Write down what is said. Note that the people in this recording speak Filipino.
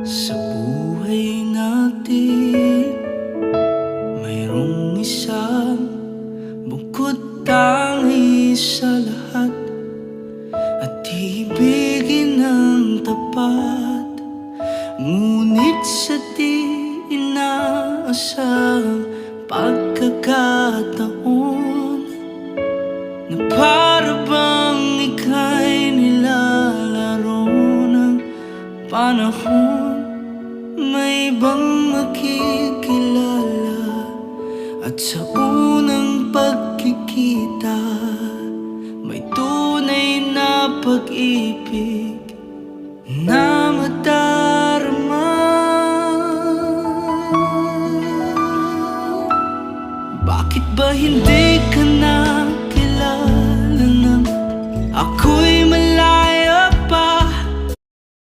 Sa buhay natin, mayroong isang bukod tangi sa lahat, at ibigin ng tapat. Ngunit sa di inaasang pagkakataon, na para bang ika'y nilalaro ng panahon, may ibang makikilala, at sa unang pagkikita may tunay na pag-ibig